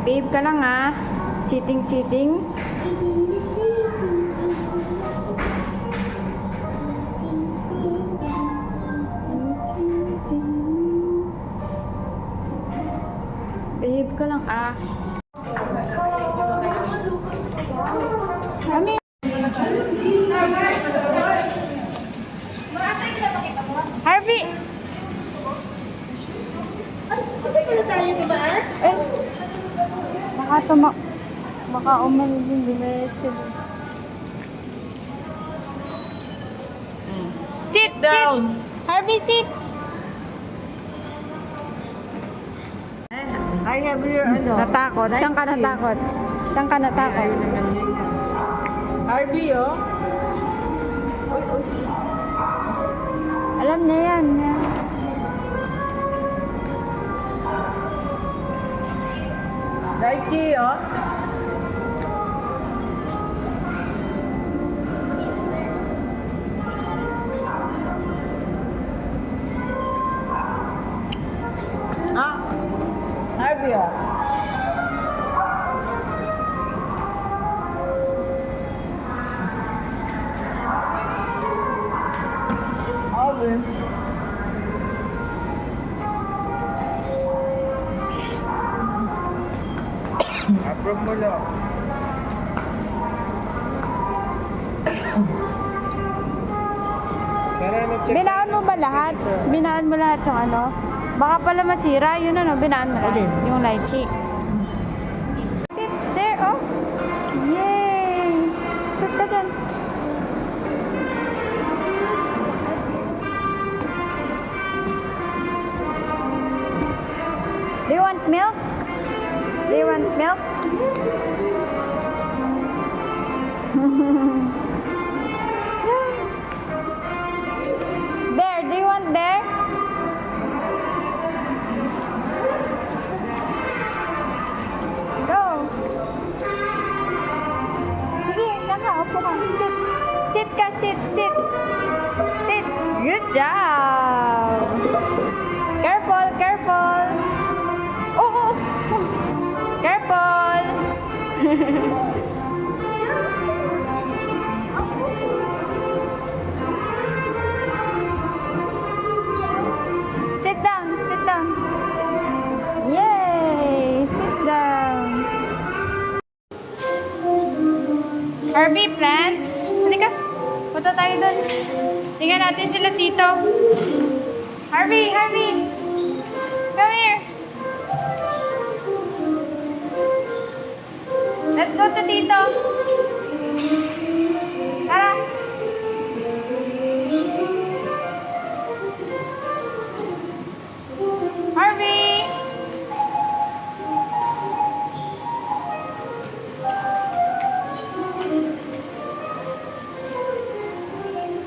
Babe ka lang ah. Sitting. Babe ka lang ah. Kami. Harvey! Eh, baka umano din, di ba actually. Sit down! Harvey, sit! I have your Natakot? Saan ka natakot? Saan ka natakot? Harvey, oh. Alam niya yan. Darky, oh. Harvey, oh. Harvey. Approve mo lang. Binaan mo ba lahat? Binaan mo lahat yung ano? Baka pala masira, yun ano, binaan mo lahat. Yung lychee. Sit there, oh. Yay! Sit ka dyan. Do you want milk? Do you want milk? There, do you want there? Go. Sige, upo ka. Sit. Sit ka, sit. Sit. Good job. Careful. Oh. Careful. Sit down. Yay! Sit down. Harvey, plants. Halika. Punta tayo doon. Tingnan natin sila tito. Harvey. Come here. Let's go to tito. Tara. Harvey!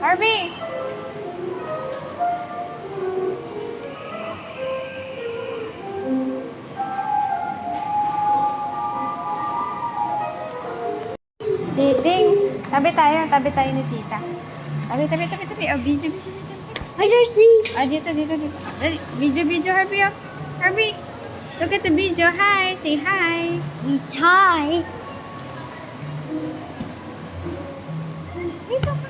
Harvey! Sitting. Tabi tayo ni tita. Tabi. Oh, video. I don't see. Ah, dito. Dali, video, Harvey. Oh. Harvey, look at the video. Hi, say hi. It's high. Dito ka.